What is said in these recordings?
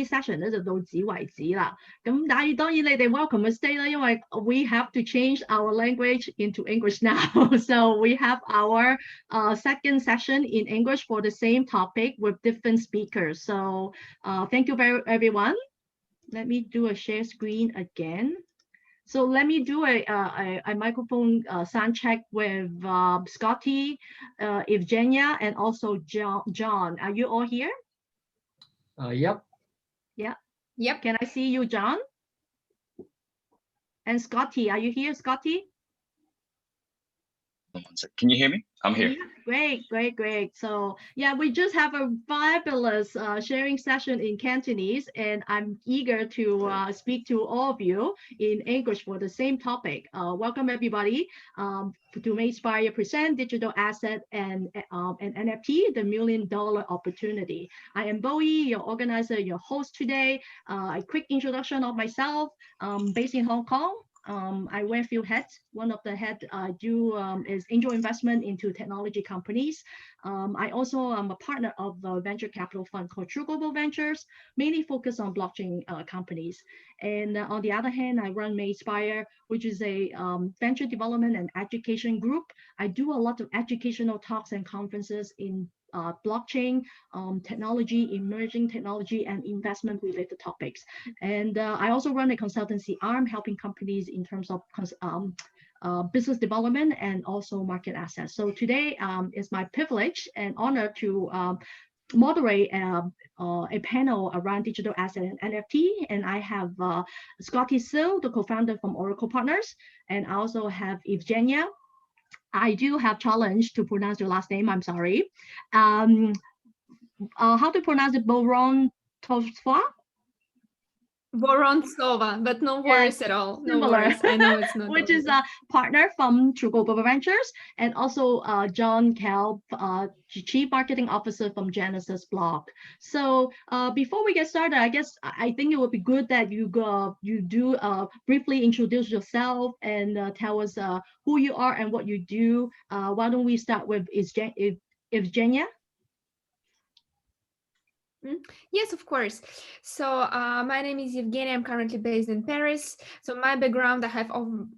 session 咧就到此為止啦。咁但係當然你哋 welcome to stay 啦，因為 we have to change our language into English now. So we have our second session in English for the same topic with different speakers. So thank you everyone. Let me do a share screen again. So let me do a microphone sound check with Scottie, Evgenia, and also John. Are you all here? Yep. Yeah. Yep. Can I see you, John? And Scottie, are you here, Scottie? Can you hear me? I'm here. Yeah, great. So yeah, we just have a fabulous sharing session in Cantonese, and I'm eager to speak to all of you in English for the same topic. Welcome everybody to MaGESpire present digital asset and an NFT, the $1 million opportunity. I am Bowie, your organizer, your host today. A quick introduction of myself. Based in Hong Kong. I wear a few hats. One of the hats I do is angel investment into technology companies. I also am a partner of the venture capital fund called True Global Ventures, mainly focused on blockchain companies. And on the other hand, I run MaGESpire, which is a venture development and education group. I do a lot of educational talks and conferences in blockchain, technology, emerging technology, and investment related topics. And I also run a consultancy arm helping companies in terms of business development and also market access. So today is my privilege and honor to moderate a panel around digital asset and NFT. And I have Scottie Sill, the co-founder from Orichal Partners, and I also have Evgenia. I do have challenge to pronounce your last name. I'm sorry. How to pronounce it? Vorontsova? Vorontsova, but no worries at all. No worries. I know it's not. Which is a partner from True Global Ventures, and also John Kelp, Chief Marketing Officer from Genesis Block. So before we get started, I think it would be good that you do briefly introduce yourself and tell us who you are and what you do. Why don't we start with Evgenia? Yes, of course. So my name is Evgenia. I'm currently based in Paris. So my background, I have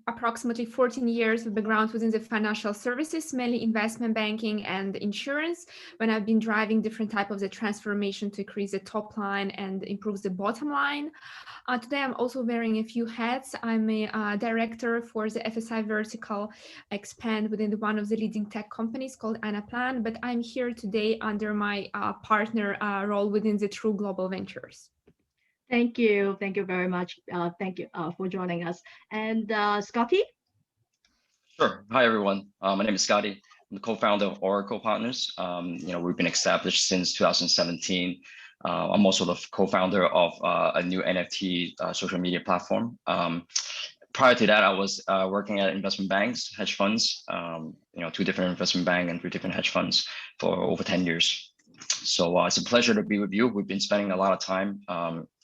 approximately 14 years of background within the financial services, mainly investment banking and insurance, when I've been driving different type of the transformation to increase the top line and improve the bottom line. Today, I'm also wearing a few hats. I'm a director for the FSI vertical expand within one of the leading tech companies called Anaplan, but I'm here today under my partner role within the True Global Ventures. Thank you very much. Thank you for joining us. And Scottie? Sure. Hi, everyone. My name is Scottie. I'm the co-founder of Orichal Partners. We've been established since 2017. I'm also the co-founder of a new NFT social media platform. Prior to that, I was working at investment banks, hedge funds, 2 different investment banks and 3 different hedge funds for over 10 years. So it's a pleasure to be with you. We've been spending a lot of time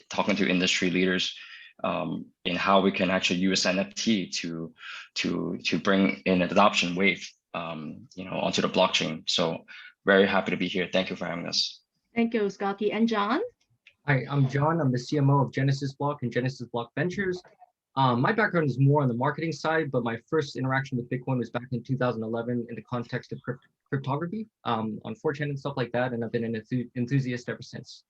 talking to industry leaders in how we can actually use NFT to bring in an adoption wave, onto the blockchain. So very happy to be here. Thank you for having us. Thank you, Scottie. And John? Hi, I'm John. I'm the CMO of Genesis Block and Genesis Block Ventures. My background is more on the marketing side, but my first interaction with Bitcoin was back in 2011 in the context of cryptography on 4chan and stuff like that, and I've been an enthusiast ever since.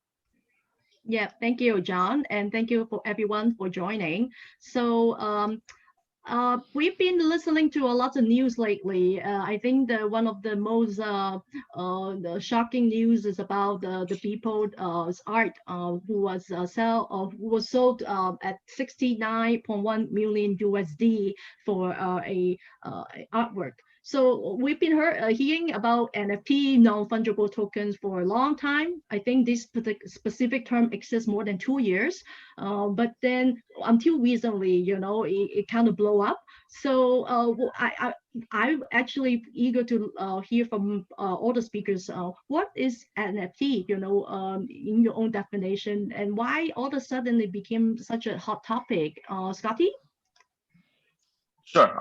Yeah, thank you, John, and thank you for everyone for joining. So we've been listening to a lot of news lately. I think that one of the most the shocking news is about the people's art who was sold at 69.1 million USD for a artwork. So we've been hearing about NFT, non-fungible tokens, for a long time. I think this specific term exists more than 2 years, but then until recently, it kind of blew up. So I'm actually eager to hear from all the speakers. What is NFT? In your own definition, and why all of a sudden it became such a hot topic? Scottie? Sure.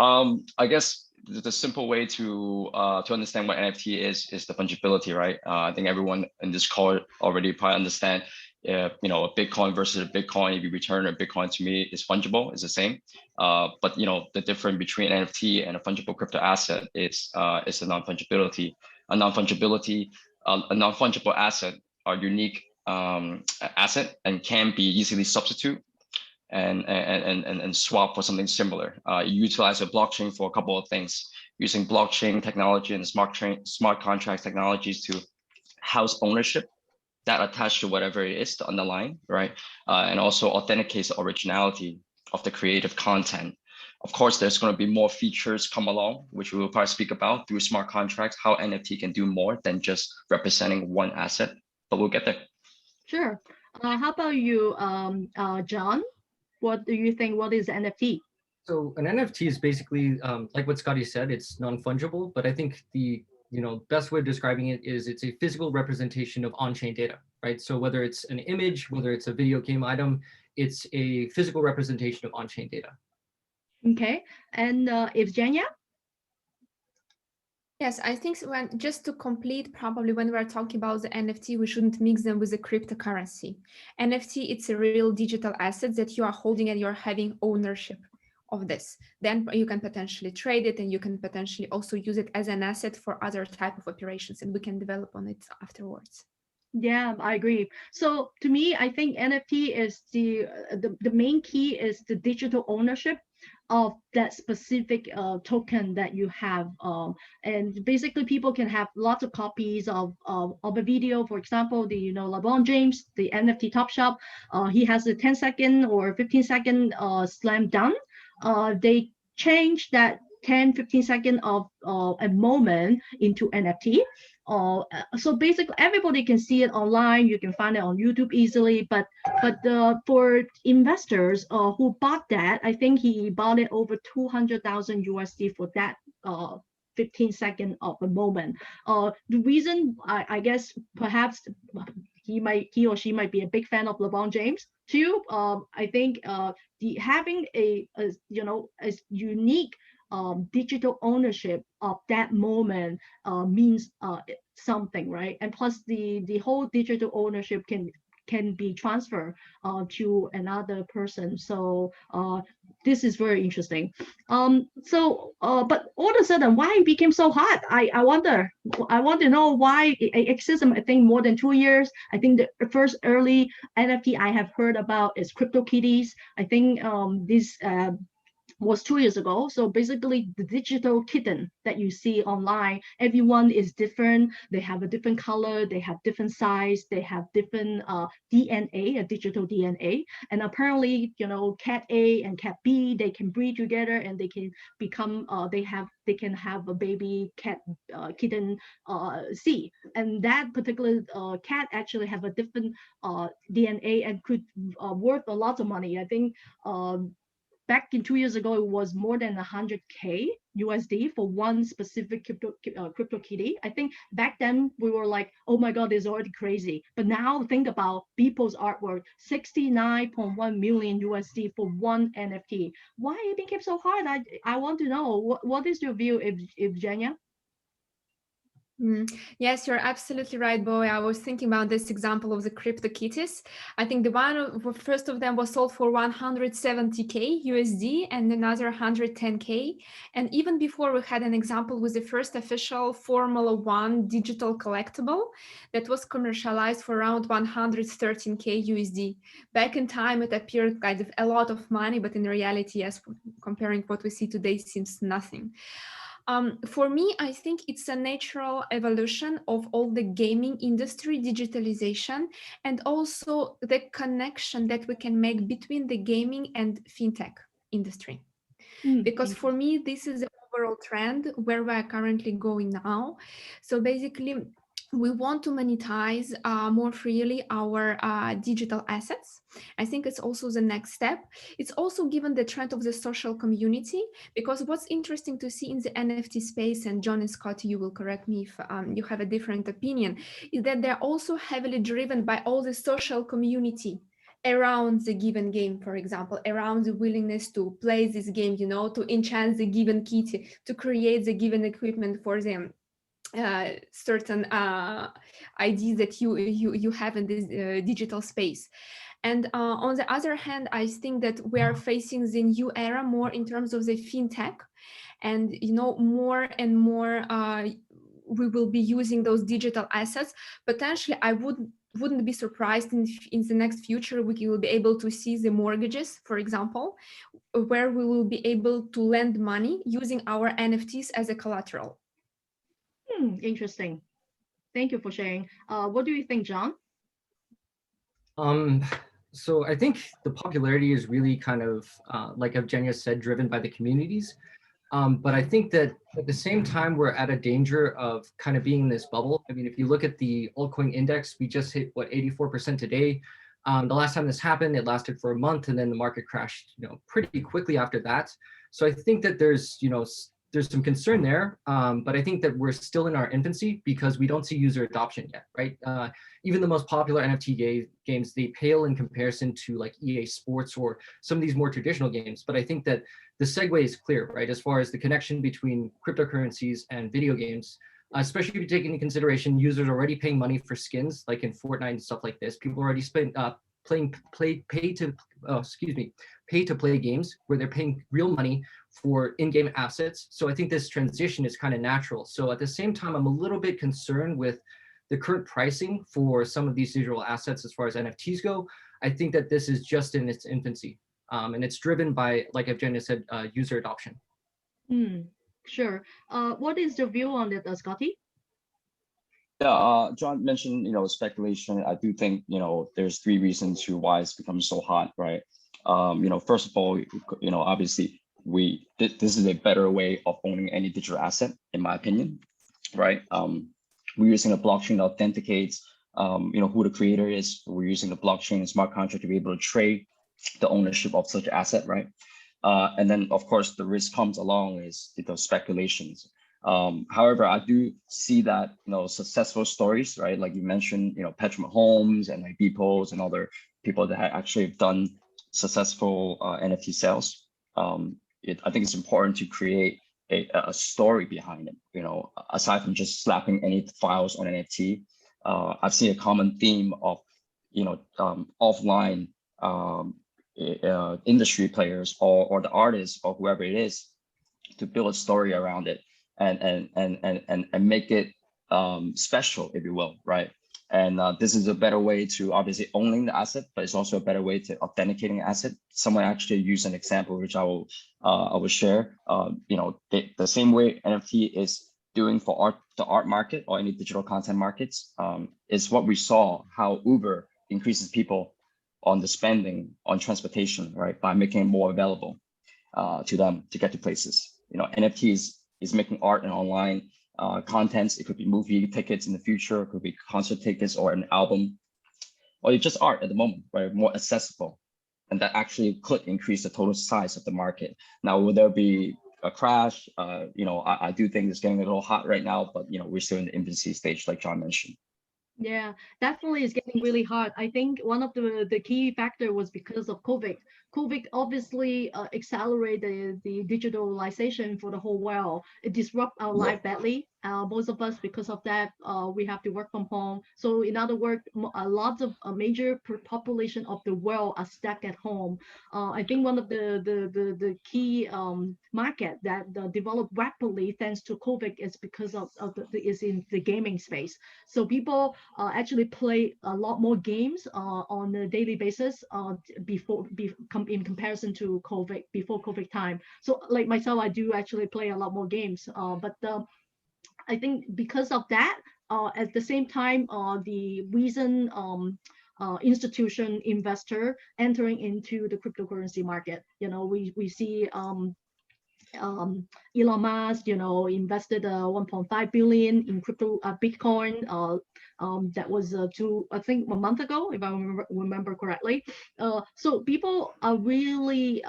I guess the simple way to understand what NFT is the fungibility, right? I think everyone in this call already probably understand a Bitcoin versus a Bitcoin, if you return a Bitcoin to me, is fungible, it's the same. But the difference between NFT and a fungible crypto asset is the non-fungibility. A non-fungible asset are unique asset and can be easily substitute and swap for something similar. You utilize a blockchain for a couple of things, using blockchain technology and smart contract technologies to house ownership that attached to whatever it is, the underlying, right? And also authenticates the originality of the creative content. Of course, there's going to be more features come along, which we will probably speak about through smart contracts, how NFT can do more than just representing one asset, but we'll get there. Sure. How about you, John? What do you think? What is NFT? So an NFT is basically like what Scottie said, it's non-fungible, but I think the best way of describing it is it's a physical representation of on-chain data, right? So whether it's an image, whether it's a video game item, it's a physical representation of on-chain data. Okay, and Evgenia? Yes, I think just to complete, probably when we're talking about the NFT, we shouldn't mix them with the cryptocurrency. NFT, it's a real digital asset that you are holding and you're having ownership of this. Then you can potentially trade it and you can potentially also use it as an asset for other type of operations, and we can develop on it afterwards. Yeah, I agree. So to me, I think NFT is the main key is the digital ownership of that specific token that you have, and basically people can have lots of copies of a video. For example, the LeBron James, the NFT Top Shop, he has a 10-second or 15-second slam dunk. They change that 10-15 second of a moment into NFT. So basically everybody can see it online. You can find it on YouTube easily, but for investors who bought that, I think he bought it over 200,000 USD for that 15-second of a moment. The reason, I guess perhaps he or she might be a big fan of LeBron James too. I think having a unique digital ownership of that moment means something, right? And plus the whole digital ownership can be transferred to another person. So this is very interesting. But all of a sudden, why it became so hot? I want to know why it exists. I think more than 2 years. I think the first early NFT I have heard about is CryptoKitties. I think this was 2 years ago. So basically the digital kitten that you see online, everyone is different. They have a different color, they have different size, they have different DNA, a digital DNA. And apparently, cat A and cat B, they can breed together and they can become, they can have a baby cat kitten C. And that particular cat actually have a different DNA and could worth a lot of money. I think back in 2 years ago, it was more than 100K USD for one specific crypto kitty. I think back then we were like, oh my God, it's already crazy. But now think about people's artwork, 69.1 million USD for one NFT. Why it became so hard? I want to know. What is your view, Evgenia? Yes, you're absolutely right, Bowie. I was thinking about this example of the CryptoKitties. I think the first of them was sold for 170K USD and another 110K. And even before, we had an example with the first official Formula One digital collectible that was commercialized for around 113K USD. Back in time, it appeared kind of a lot of money, but in reality, yes, comparing what we see today, seems nothing. For me, I think it's a natural evolution of all the gaming industry digitalization and also the connection that we can make between the gaming and fintech industry. Because for me, this is the overall trend where we are currently going now. So basically, we want to monetize more freely our digital assets. I think it's also the next step. It's also given the trend of the social community, because what's interesting to see in the NFT space, and John and Scottie, you will correct me if you have a different opinion, is that they're also heavily driven by all the social community around the given game, for example, around the willingness to play this game, to enchant the given kitty, to create the given equipment for them. certain ideas that you have in this digital space. And on the other hand, I think that we are facing the new era more in terms of the fintech, and more and more we will be using those digital assets. Potentially, I wouldn't be surprised in the next future we will be able to see the mortgages, for example, where we will be able to lend money using our NFTs as a collateral. Interesting. Thank you for sharing. What do you think, John? So I think the popularity is really kind of, like Evgenia said, driven by the communities. But I think that at the same time, we're at a danger of kind of being in this bubble. I mean, if you look at the altcoin index, we just hit, what, 84% today. The last time this happened, it lasted for a month, and then the market crashed, pretty quickly after that. So I think that there's some concern there, but I think that we're still in our infancy because we don't see user adoption yet, right? Even the most popular NFT games, they pale in comparison to like EA Sports or some of these more traditional games. But I think that the segue is clear, right? As far as the connection between cryptocurrencies and video games, especially if you take into consideration users already paying money for skins, like in Fortnite and stuff like this. People already spend pay to play games where they're paying real money for in-game assets. So I think this transition is kind of natural. So at the same time, I'm a little bit concerned with the current pricing for some of these digital assets as far as NFTs go. I think that this is just in its infancy, and it's driven by, like Evgenia said, user adoption. Sure. What is the view on it, Scottie? Yeah, John mentioned, speculation. I do think, there's three reasons to why it's become so hot, right? First of all, obviously this is a better way of owning any digital asset, in my opinion, right? We're using a blockchain that authenticates, who the creator is. We're using the blockchain and smart contract to be able to trade the ownership of such asset, right? And then, of course, the risk comes along is those speculations. However, I do see that, successful stories, right? Like you mentioned, Patrick Mahomes and like Beeples and other people that actually have done successful NFT sales. I think it's important to create a story behind it, aside from just slapping any files on NFT. I've seen a common theme of, offline industry players or the artists or whoever it is to build a story around it and make it special, if you will, right? And this is a better way to obviously owning the asset, but it's also a better way to authenticating an asset. Someone actually used an example, which I will share. The same way NFT is doing for the art market or any digital content markets, is what we saw how Uber increases people on the spending on transportation, right? By making it more available to them to get to places. NFTs is making art and online contents. It could be movie tickets in the future, it could be concert tickets or an album, or it's just art at the moment, right? More accessible. And that actually could increase the total size of the market. Now, will there be a crash? I do think it's getting a little hot right now, but we're still in the infancy stage, like John mentioned. Yeah, definitely it's getting really hard. I think one of the key factor was because of COVID. COVID obviously accelerated the digitalization for the whole world. It disrupted our life badly. Most of us, because of that, we have to work from home. So in other words, a lot of major population of the world are stuck at home. I think one of the key market that developed rapidly thanks to COVID is because is in the gaming space. So people actually play a lot more games on a daily basis in comparison to COVID, before COVID time. So like myself, I do actually play a lot more games, but I think because of that, at the same time, the recent institution investor entering into the cryptocurrency market, we see Elon Musk, invested 1.5 billion in crypto Bitcoin that was I think a month ago, if I remember correctly. So people are really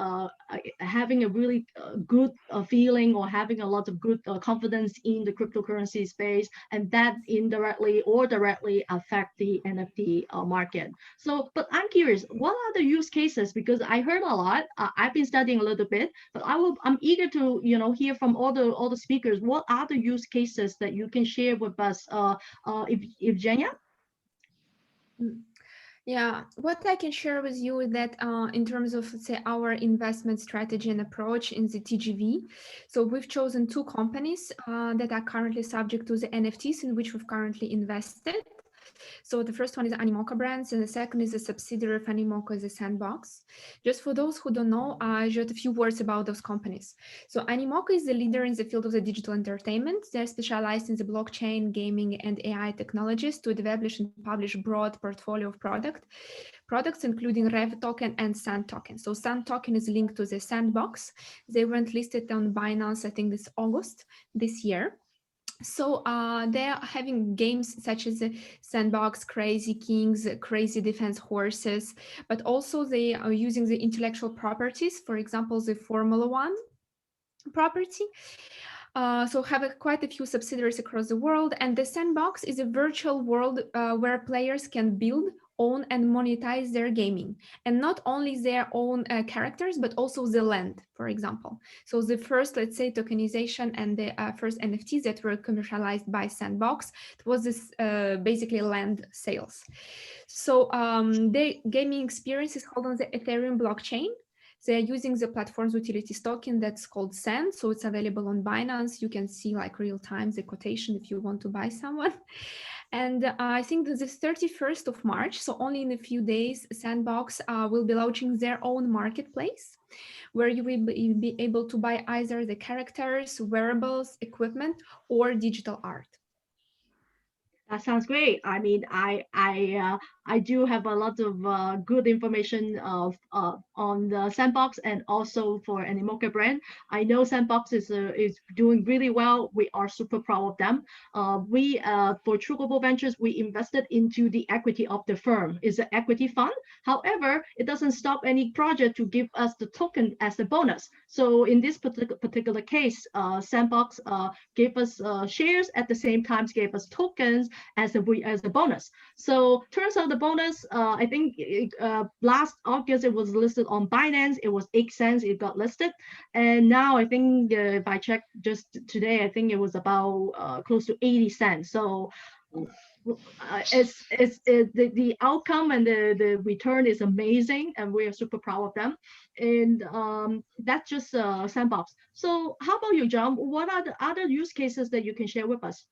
having a really good feeling, or having a lot of good confidence in the cryptocurrency space, and that indirectly or directly affect the NFT market. So, but I'm curious, what are the use cases? Because I heard a lot. I've been studying a little bit, but I'm eager to hear from all the speakers. What are the use cases that you can share with us, Evgenia? Yeah, what I can share with you is that in terms of, let's say, our investment strategy and approach in the TGV, so we've chosen two companies that are currently subject to the NFTs in which we've currently invested. So the first one is Animoca Brands, and the second is a subsidiary of Animoca, is a Sandbox. Just for those who don't know, just a few words about those companies. So Animoca is the leader in the field of the digital entertainment. They're specialized in the blockchain, gaming, and AI technologies to develop and publish broad portfolio of products, including Rev token and Sand token. So Sand token is linked to the Sandbox. They went listed on Binance, I think this August this year. So they're having games such as Sandbox, Crazy Kings, Crazy Defense Horses, but also they are using the intellectual properties, for example, the Formula One property. So have quite a few subsidiaries across the world, and the Sandbox is a virtual world where players can build, own, and monetize their gaming, and not only their own characters, but also the land, for example. So the first, let's say, tokenization and the first NFTs that were commercialized by Sandbox, it was this basically land sales. So the gaming experience is held on the Ethereum blockchain. They're using the platform's utilities token that's called Sand. So it's available on Binance. You can see like real time the quotation if you want to buy someone. And I think that the 31st of March, so only in a few days, Sandbox will be launching their own marketplace where you will be able to buy either the characters, wearables, equipment, or digital art. That sounds great. I mean, I do have a lot of good information on the Sandbox, and also for Animoca brand. I know Sandbox is doing really well. We are super proud of them. We for True Global Ventures, we invested into the equity of the firm. It's an equity fund. However, it doesn't stop any project to give us the token as a bonus. So in this particular case, Sandbox gave us shares, at the same time gave us tokens as a bonus. So turns out the bonus, I think last August it was listed on Binance. It was 8 cents. It got listed, and now I think if I checked just today, I think it was about close to 80 cents. So the outcome and the return is amazing, and we are super proud of them. And that's just Sandbox. So how about you, John? What are the other use cases that you can share with us?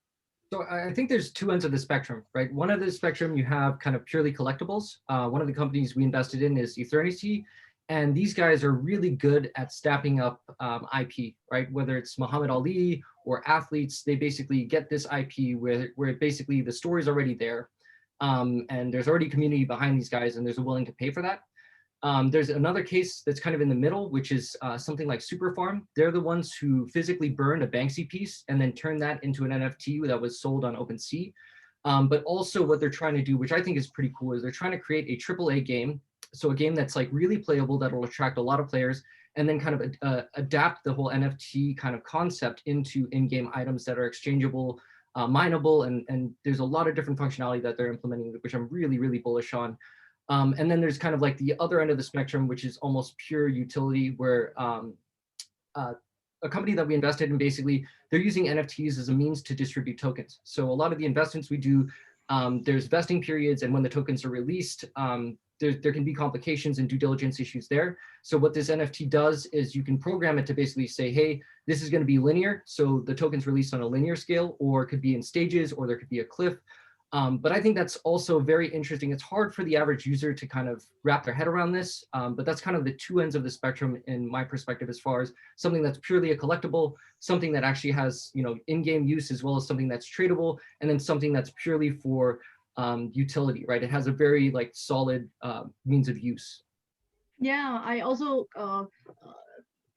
So I think there's two ends of the spectrum, right? One end of the spectrum, you have kind of purely collectibles. One of the companies we invested in is Eternity, and these guys are really good at stamping up IP, right? Whether it's Muhammad Ali or athletes, they basically get this IP where basically the story's already there, and there's already community behind these guys, and there's a willing to pay for that. There's another case that's kind of in the middle, which is something like Super Farm. They're the ones who physically burned a Banksy piece and then turned that into an NFT that was sold on OpenSea. But also what they're trying to do, which I think is pretty cool, is they're trying to create a AAA game. So a game that's like really playable, that will attract a lot of players, and then kind of adapt the whole NFT kind of concept into in-game items that are exchangeable, mineable, and there's a lot of different functionality that they're implementing, which I'm really, really bullish on. And then there's kind of like the other end of the spectrum, which is almost pure utility, where a company that we invested in, basically, they're using NFTs as a means to distribute tokens. So a lot of the investments we do, there's vesting periods, and when the tokens are released, there can be complications and due diligence issues there. So what this NFT does is you can program it to basically say, hey, this is going to be linear. So the token's released on a linear scale, or it could be in stages, or there could be a cliff. But I think that's also very interesting. It's hard for the average user to kind of wrap their head around this, but that's kind of the two ends of the spectrum in my perspective, as far as something that's purely a collectible, something that actually has, you know, in-game use, as well as something that's tradable, and then something that's purely for utility, right? It has a very like solid means of use. Yeah, I also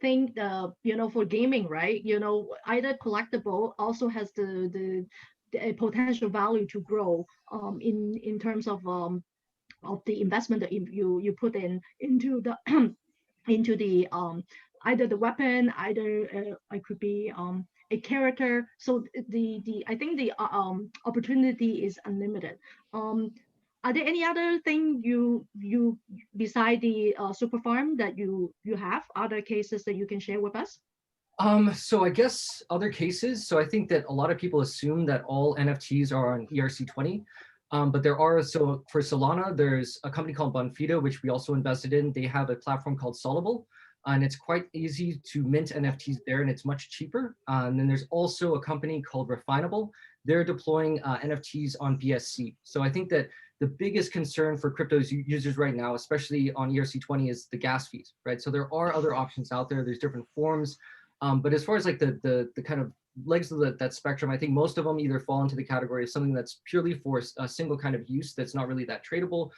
think for gaming, right? Either collectible also has the a potential value to grow in terms of the investment that you put into the into the either the weapon, either it could be a character. So the I think the opportunity is unlimited. Are there any other thing you beside the super farm that you have other cases that you can share with us? So I guess other cases. So I think that a lot of people assume that all NFTs are on ERC20, but there are, so for Solana, there's a company called Bonfida, which we also invested in. They have a platform called Solable, and it's quite easy to mint NFTs there, and it's much cheaper. And then there's also a company called Refinable. They're deploying NFTs on BSC. So I think that the biggest concern for crypto users right now, especially on ERC20, is the gas fees, right? So there are other options out there. There's different forms. But as far as like the kind of legs of that spectrum, I think most of them either fall into the category of something that's purely for a single kind of use that's not really that tradable.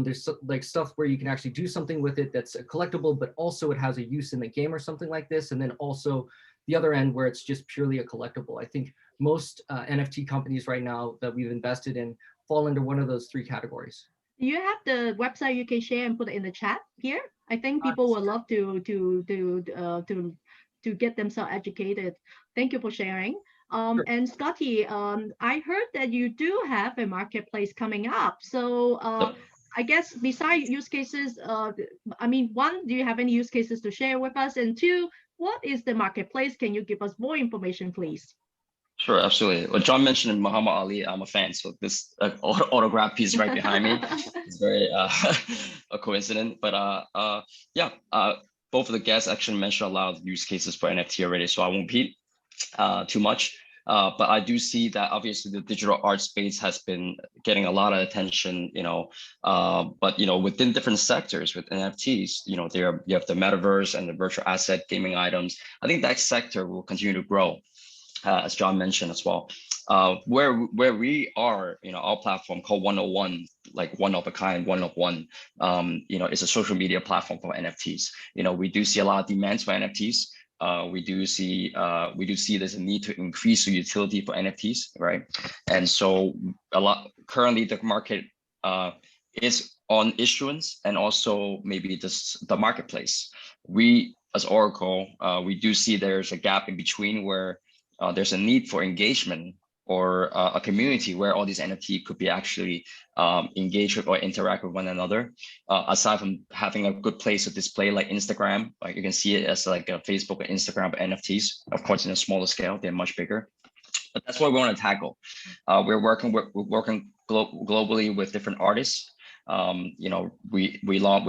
There's like stuff where you can actually do something with it that's a collectible, but also it has a use in the game or something like this. And then also the other end where it's just purely a collectible. I think most NFT companies right now that we've invested in fall into one of those three categories. Do you have the website you can share and put it in the chat here? I think people would love to get themselves educated. Thank you for sharing. Sure. And Scottie, I heard that you do have a marketplace coming up. So I guess besides use cases, I mean, one, do you have any use cases to share with us? And two, what is the marketplace? Can you give us more information, please? Sure, absolutely. Well, John mentioned Muhammad Ali. I'm a fan, so this autograph piece right behind me is very a coincidence. But yeah, both of the guests actually mentioned a lot of use cases for NFT already, so I won't repeat too much. But I do see that obviously the digital art space has been getting a lot of attention, you know. But you know, within different sectors with NFTs, you know, you have the metaverse and the virtual asset gaming items. I think that sector will continue to grow. As John mentioned as well, where we are, you know, our platform called 101, like one of a kind, one of one, you know, it's a social media platform for NFTs. You know, we do see a lot of demands for NFTs. We do see there's a need to increase the utility for NFTs, right? And so currently the market is on issuance and also maybe the marketplace. We as Oracle, we do see there's a gap in between where there's a need for engagement or a community where all these NFT could be actually engaged with or interact with one another. Aside from having a good place to display like Instagram, like you can see it as like a Facebook or Instagram NFTs. Of course, in a smaller scale, they're much bigger. But that's what we want to tackle. We're working globally with different artists. You know, we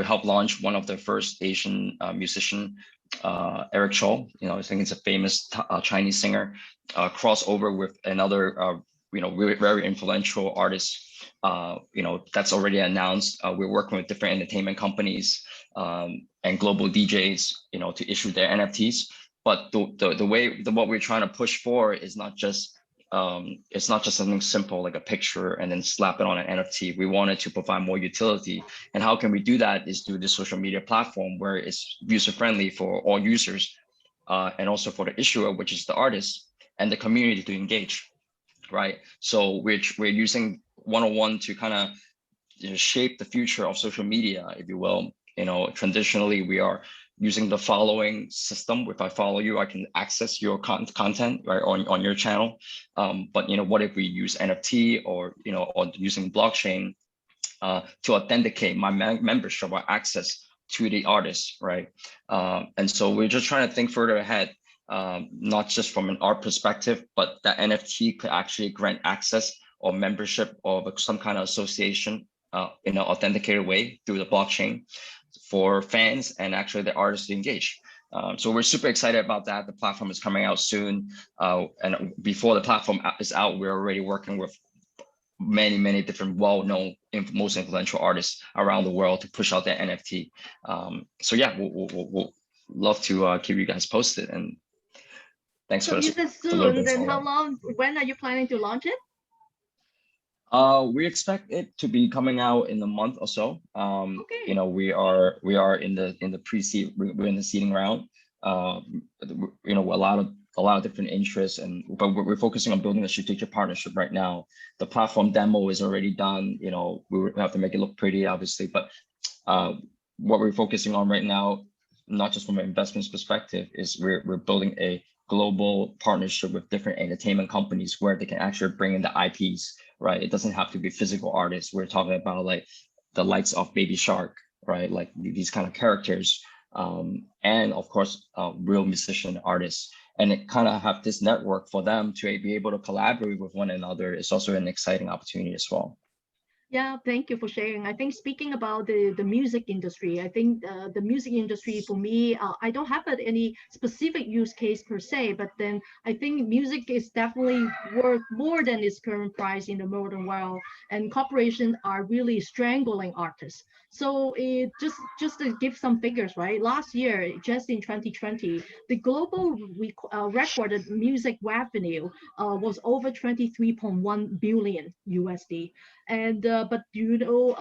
helped launch one of the first Asian musician, Orichal. You know, I think it's a famous Chinese singer, crossover with another you know, very influential artist. You know, that's already announced. We're working with different entertainment companies and global DJs, you know, to issue their NFTs. But what we're trying to push for is not just it's not just something simple like a picture and then slap it on an NFT. We wanted to provide more utility. And how can we do that is through this social media platform where it's user-friendly for all users and also for the issuer, which is the artist, and the community to engage, right? So we're using 101 to kind of, you know, shape the future of social media, if you will. You know, traditionally we are using the following system. If I follow you, I can access your content right on your channel. But you know, what if we use NFT or, you know, or using blockchain to authenticate my membership or access to the artist, right? And so we're just trying to think further ahead, not just from an art perspective, but that NFT could actually grant access or membership of some kind of association in an authenticated way through the blockchain for fans and actually the artists to engage. So we're super excited about that. The platform is coming out soon. And before the platform is out, we're already working with many different well-known, most influential artists around the world to push out their NFT. So yeah, we'll love to keep you guys posted. And thanks for you said soon, then how long, when are you planning to launch it? We expect it to be coming out in a month or so. Okay. You know, we are in the pre-seed, we're in the seeding round. You know, a lot of a lot of different interests, but we're focusing on building a strategic partnership right now. The platform demo is already done. You know, we have to make it look pretty, obviously, but what we're focusing on right now, not just from an investments perspective, is we're building a global partnership with different entertainment companies where they can actually bring in the IPs, right? It doesn't have to be physical artists. We're talking about like the likes of Baby Shark, right? Like these kind of characters, and of course, real musician artists. And it kind of have this network for them to be able to collaborate with one another. It's also an exciting opportunity as well. Yeah, thank you for sharing. I think speaking about the music industry, I think the music industry for me, I don't have any specific use case per se, but then I think music is definitely worth more than its current price in the modern world, and corporations are really strangling artists. So it just to give some figures, right? Last year, just in 2020, the global recorded music revenue was over 23.1 billion USD. And but do you know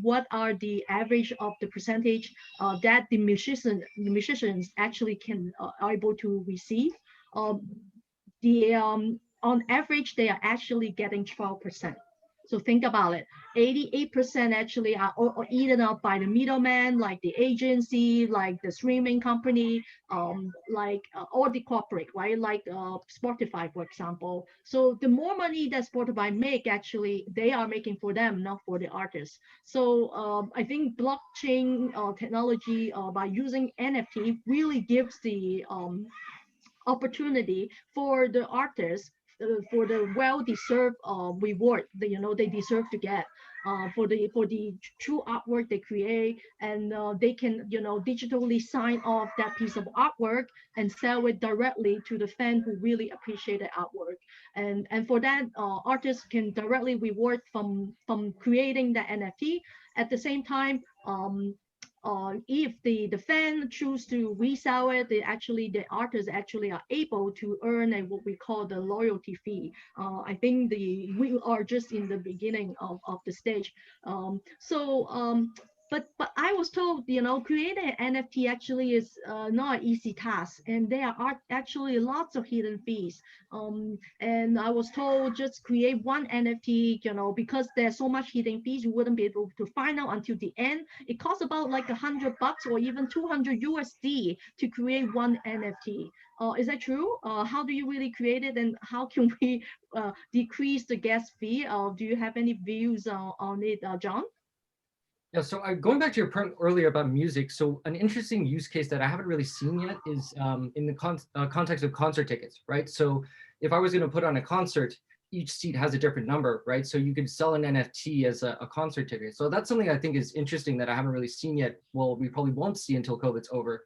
what are the average of the percentage that the musicians actually can are able to receive? On average, they are actually getting 12%. So think about it. 88% actually are eaten up by the middleman, like the agency, like the streaming company, all the corporate, right? Like Spotify, for example. So the more money that Spotify make, actually, they are making for them, not for the artists. So I think blockchain technology by using NFT really gives the opportunity for the artists for the well-deserved reward that they deserve to get for the true artwork they create, and they can digitally sign off that piece of artwork and sell it directly to the fan who really appreciate the artwork, and for that artists can directly reward from creating the NFT. At the same time, if the fan choose to resell it, the artists actually are able to earn what we call the loyalty fee. I think we are just in the beginning of the stage. But I was told, creating an NFT actually is not an easy task, and there are actually lots of hidden fees. And I was told just create one NFT, because there's so much hidden fees, you wouldn't be able to find out until the end. It costs about like $100 or even 200 USD to create one NFT. Is that true? How do you really create it, and how can we decrease the gas fee? Do you have any views on it, John? Yeah, so going back to your point earlier about music, so an interesting use case that I haven't really seen yet is in the context of concert tickets, right? So if I was going to put on a concert, each seat has a different number, right? So you could sell an NFT as a concert ticket. So that's something I think is interesting that I haven't really seen yet. Well, we probably won't see until COVID's over.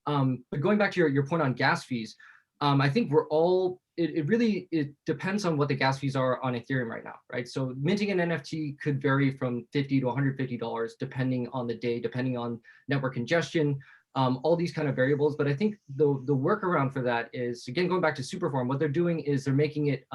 But going back to your point on gas fees, I think we're all, it really depends on what the gas fees are on Ethereum right now, right? So minting an NFT could vary from $50 to $150 depending on the day, depending on network congestion, all these kind of variables. But I think the workaround for that is, again, going back to Superform, what they're doing is they're making it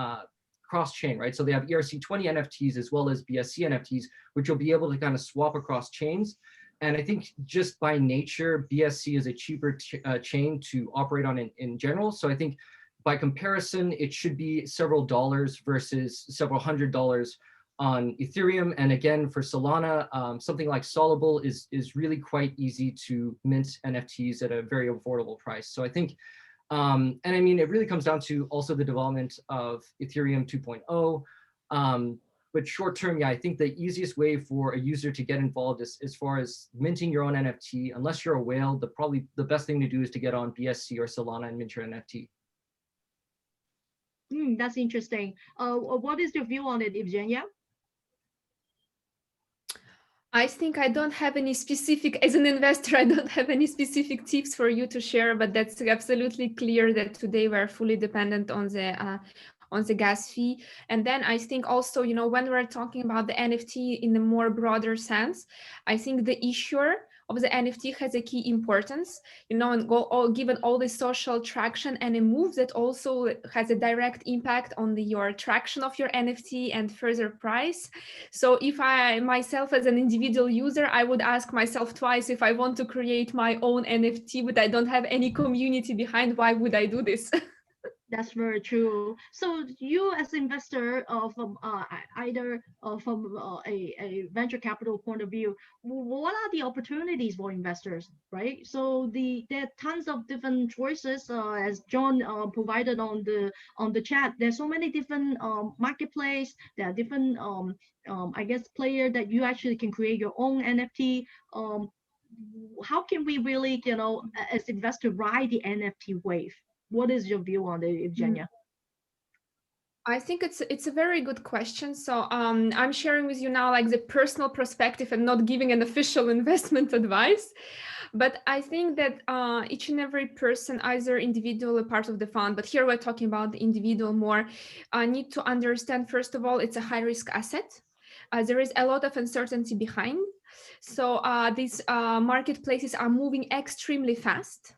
cross-chain, right? So they have ERC20 NFTs as well as BSC NFTs, which you'll be able to kind of swap across chains. And I think just by nature, BSC is a cheaper chain to operate on in general. So I think by comparison, it should be several dollars versus several $100s on Ethereum. And again, for Solana, something like Solable is really quite easy to mint NFTs at a very affordable price. So I think, and I mean, it really comes down to also the development of Ethereum 2.0. But short term, yeah, I think the easiest way for a user to get involved is as far as minting your own NFT. Unless you're a whale, probably the best thing to do is to get on BSC or Solana and mint your NFT. That's interesting. What is your view on it, Evgenia? I think I don't have any specific, as an investor, I don't have any specific tips for you to share, but that's absolutely clear that today we're fully dependent on the gas fee. And then I think also, when we're talking about the NFT in a more broader sense, I think the issuer of the NFT has a key importance, and given all the social traction and a move that also has a direct impact on your traction of your NFT and further price. So if I myself as an individual user, I would ask myself twice if I want to create my own NFT, but I don't have any community behind, why would I do this? That's very true. So you as investor from either from a venture capital point of view, what are the opportunities for investors, right? So there are tons of different choices as John provided on the chat. There's so many different marketplace. There are different I guess player that you actually can create your own NFT. How can we really, as investor ride the NFT wave? What is your view on it, Evgenia? I think it's a very good question. So I'm sharing with you now like the personal perspective and not giving an official investment advice. But I think that each and every person, either individual or part of the fund, but here we're talking about the individual more, need to understand, first of all, it's a high risk asset. There is a lot of uncertainty behind. So these marketplaces are moving extremely fast.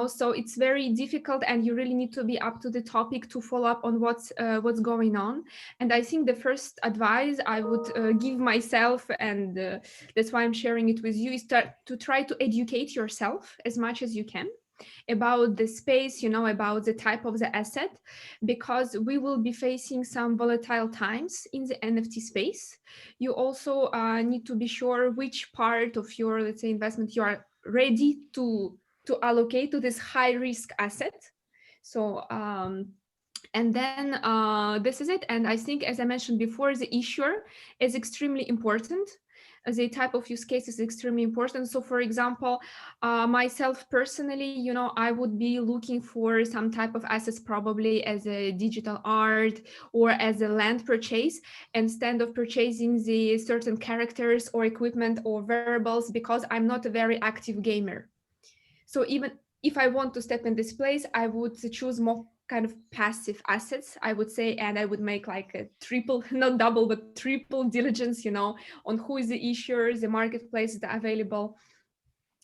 So it's very difficult, and you really need to be up to the topic to follow up on what's going on. And I think the first advice I would give myself, and that's why I'm sharing it with you, is to try to educate yourself as much as you can about the space, about the type of the asset, because we will be facing some volatile times in the NFT space. You also need to be sure which part of your, let's say, investment you are ready to allocate to this high risk asset. So and then this is it. And I think, as I mentioned before, the issuer is extremely important. The type of use case is extremely important. So for example, myself personally, I would be looking for some type of assets, probably as a digital art or as a land purchase, instead of purchasing the certain characters or equipment or variables, because I'm not a very active gamer. So even if I want to step in this place, I would choose more kind of passive assets, I would say, and I would make like a triple, not double, but triple diligence, on who is the issuer, the marketplace that are available.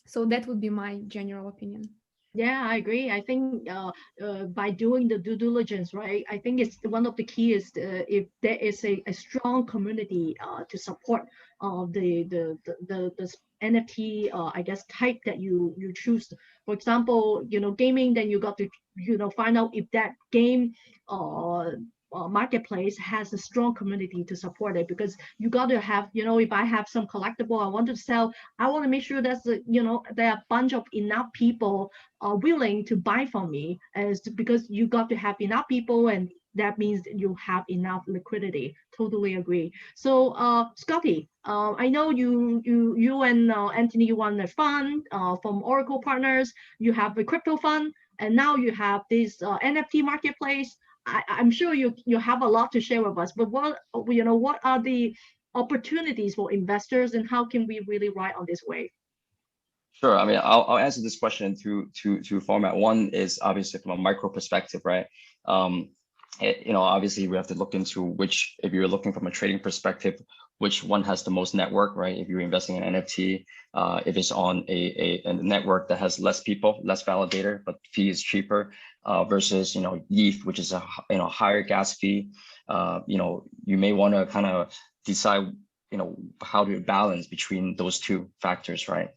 So that would be my general opinion. Yeah, I agree. I think by doing the due diligence, right? I think it's one of the key is if there is a strong community to support the NFT, I guess, type that you choose. For example, gaming, then you got to find out if that game marketplace has a strong community to support it, because you got to have, if I have some collectible I want to sell, I want to make sure that's there are a bunch of enough people are willing to buy from me, because you got to have enough people, and that means you have enough liquidity. Totally agree. So Scottie, I know you and Anthony won a fund from Oracle Partners. You have a crypto fund, and now you have this NFT marketplace. I'm sure you have a lot to share with us, but what are the opportunities for investors, and how can we really ride on this wave? Sure. I mean, I'll answer this question through two format. One is obviously from a micro perspective, right? Obviously we have to look into which, if you're looking from a trading perspective, which one has the most network, right? If you're investing in NFT, if it's on a network that has less people, less validator, but fee is cheaper, versus ETH, which is a higher gas fee. You may want to kind of decide how to balance between those two factors, right?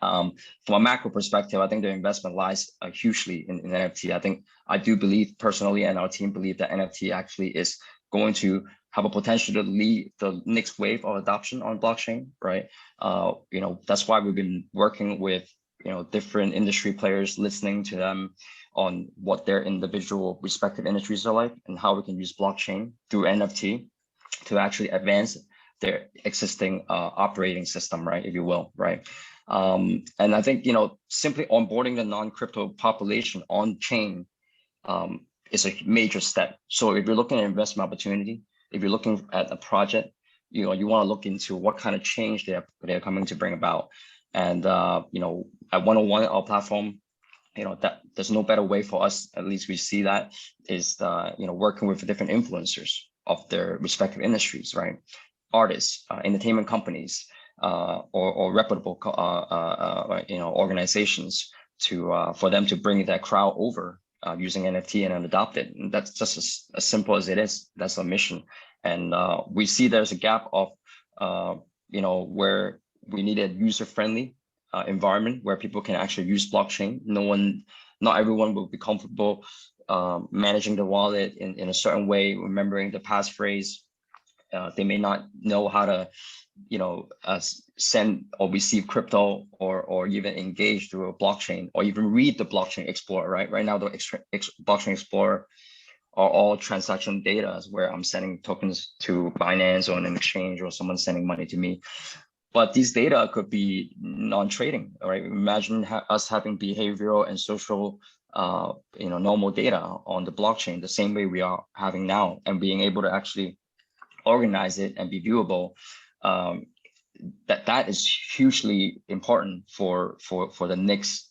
From a macro perspective, I think the investment lies hugely in NFT. I do believe personally, and our team believe, that NFT actually is going to have a potential to lead the next wave of adoption on blockchain, right? That's why we've been working with different industry players, listening to them on what their individual respective industries are like, and how we can use blockchain through NFT to actually advance their existing operating system, right, if you will, right? And I think simply onboarding the non-crypto population on chain is a major step. So if you're looking at investment opportunity, if you're looking at a project, you want to look into what kind of change they're coming to bring about. And at 101, our platform, that there's no better way for us, at least we see that, is working with different influencers of their respective industries, right? Artists, entertainment companies, or reputable organizations for them to bring that crowd over using NFT and adopt it. And that's just as simple as it is. That's our mission. And we see there's a gap of where we need a user-friendly environment where people can actually use blockchain. No one not everyone will be comfortable managing the wallet in a certain way, remembering the passphrase. They may not know how to, send or receive crypto or even engage through a blockchain or even read the blockchain explorer, right? Right now, the blockchain explorer are all transaction data where I'm sending tokens to Binance or an exchange or someone sending money to me. But these data could be non-trading, right? Imagine us having behavioral and social, normal data on the blockchain, the same way we are having now, and being able to actually organize it and be viewable. That is hugely important for the next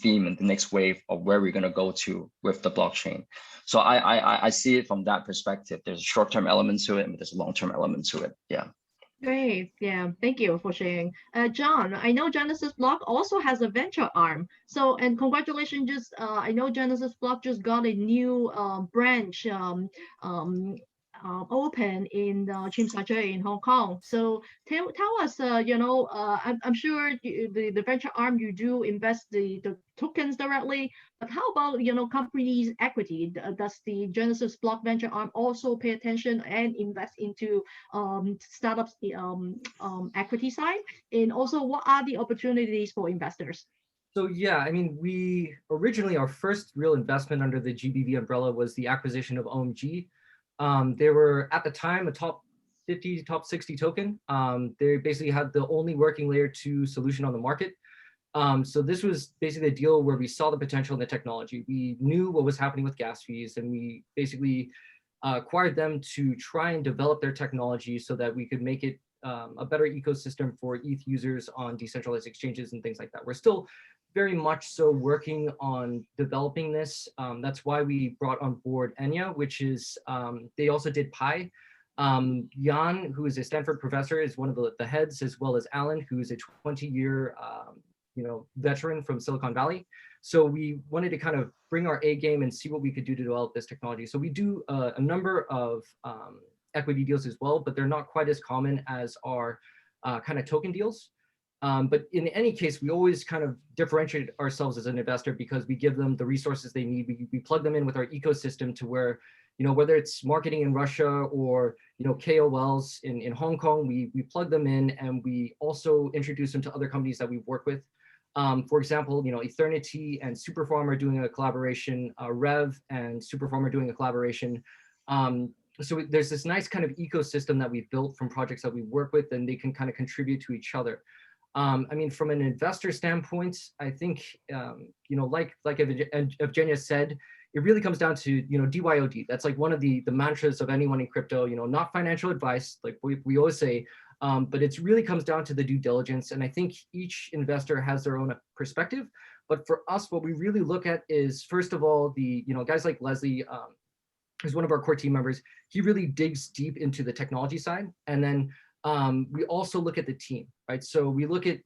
theme and the next wave of where we're going to go to with the blockchain. So I see it from that perspective. There's a short-term element to it, and there's a long-term element to it. Yeah. Great. Yeah. Thank you for sharing. John, I know Genesis Block also has a venture arm. So, and congratulations, just I know Genesis Block just got a new branch open in Tsim Sha Tsui in Hong Kong. So tell us, I'm sure the venture arm, you do invest the tokens directly, but how about, companies' equity? Does the Genesis Block venture arm also pay attention and invest into startups equity side? And also, what are the opportunities for investors? So yeah, I mean, we originally, our first real investment under the GBV umbrella was the acquisition of OMG. They were at the time a top 50, top 60 token. They basically had the only working layer 2 solution on the market. So this was basically a deal where we saw the potential in the technology. We knew what was happening with gas fees, and we basically acquired them to try and develop their technology so that we could make it a better ecosystem for ETH users on decentralized exchanges and things like that. We're still very much so working on developing this. That's why we brought on board Enya, which is, they also did Pi. Jan, who is a Stanford professor, is one of the heads, as well as Alan, who is a 20-year veteran from Silicon Valley. So we wanted to kind of bring our A game and see what we could do to develop this technology. So we do a number of equity deals as well, but they're not quite as common as our kind of token deals. But in any case, we always kind of differentiate ourselves as an investor because we give them the resources they need. We plug them in with our ecosystem to where, whether it's marketing in Russia or, KOLs in Hong Kong, we plug them in, and we also introduce them to other companies that we've worked with. For example, Eternity and Superfarm are doing a collaboration, Rev and Superfarm are doing a collaboration. So there's this nice kind of ecosystem that we've built from projects that we work with, and they can kind of contribute to each other. I mean, from an investor standpoint, I think, like Evgenia said, it really comes down to, DYOD. That's like one of the mantras of anyone in crypto, not financial advice, like we always say, but it really comes down to the due diligence. And I think each investor has their own perspective. But for us, what we really look at is, first of all, the, guys like Leslie, who's one of our core team members, he really digs deep into the technology side. And then we also look at the team, right? So we look at,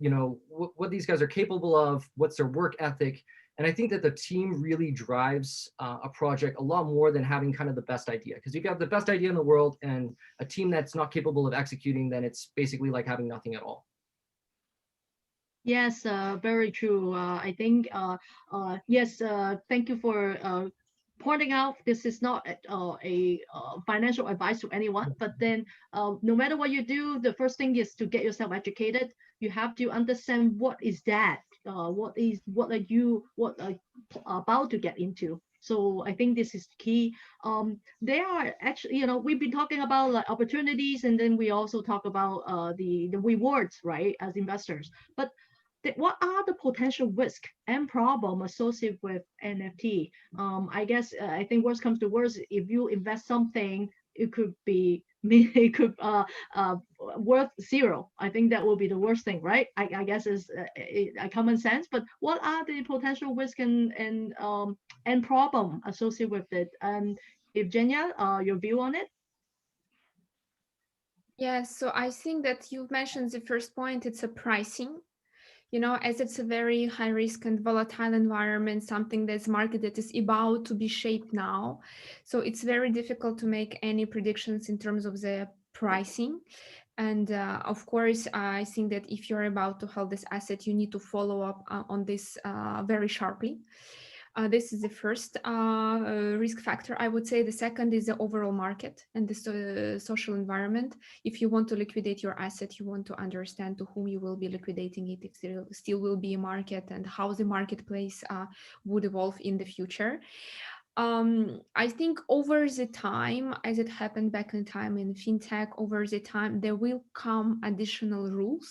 what these guys are capable of, what's their work ethic. And I think that the team really drives a project a lot more than having kind of the best idea. Because if you have the best idea in the world and a team that's not capable of executing, then it's basically like having nothing at all. Yes, very true. I think, yes, thank you for pointing out this is not a financial advice to anyone, but then no matter what you do, the first thing is to get yourself educated. You have to understand what is that, what are you about to get into. So I think this is key. There are actually, we've been talking about like opportunities, and then we also talk about the rewards, right, as investors. But what are the potential risk and problem associated with NFT? I guess I think worst comes to worst, if you invest something, it could be worth zero. I think that will be the worst thing, right? I guess is a common sense. But what are the potential risk and problem associated with it? And Evgenia, your view on it? Yeah, so I think that you mentioned the first point, it's a pricing. As it's a very high risk and volatile environment, something that's market that is about to be shaped now. So it's very difficult to make any predictions in terms of the pricing. And of course, I think that if you're about to hold this asset, you need to follow up on this very sharply. This is the first risk factor, I would say. The second is the overall market and the social environment. If you want to liquidate your asset, you want to understand to whom you will be liquidating it, if there still will be a market, and how the marketplace would evolve in the future. I think over the time, as it happened back in time in fintech, over the time, there will come additional rules,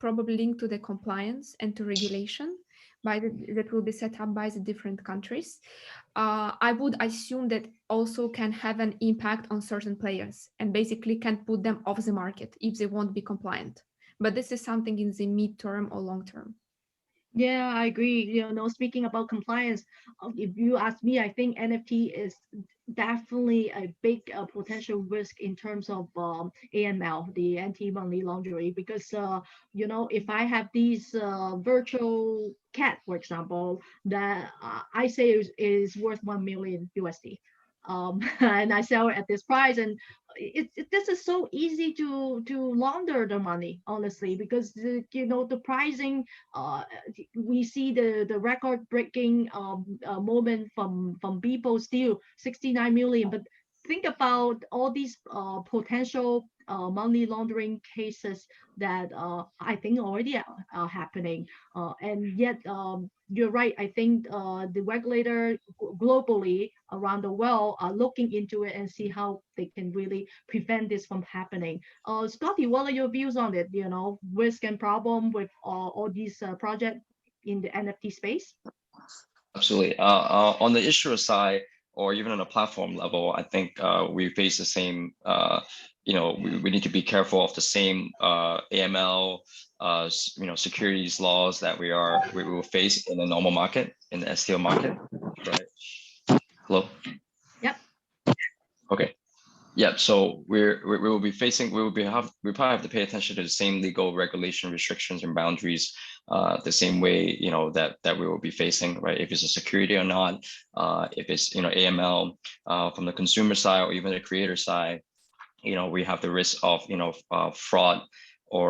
probably linked to the compliance and to regulation that will be set up by the different countries. I would assume that also can have an impact on certain players and basically can put them off the market if they won't be compliant. But this is something in the mid-term or long term. Yeah, I agree. Speaking about compliance, if you ask me, I think NFT is definitely a big potential risk in terms of AML, the anti-money laundering, because if I have these virtual cat, for example, that I say is worth 1 million USD, and I sell it at this price, and this is so easy to launder the money, honestly, because the pricing, we see the record breaking moment from people still 69 million, but think about all these potential money laundering cases that I think already are happening, and yet you're right. I think the regulator globally around the world are looking into it and see how they can really prevent this from happening. Scottie, what are your views on it? Risk and problem with all these projects in the NFT space? Absolutely. On the issuer side, or even on a platform level, I think we face the same. We need to be careful of the same AML, securities laws that we will face in the normal market, in the STO market. Right. Hello. Yep. Okay. Yeah, so we will be facing, we probably have to pay attention to the same legal regulation restrictions and boundaries, the same way, that we will be facing, right? If it's a security or not, if it's, AML from the consumer side or even the creator side, we have the risk of, fraud or,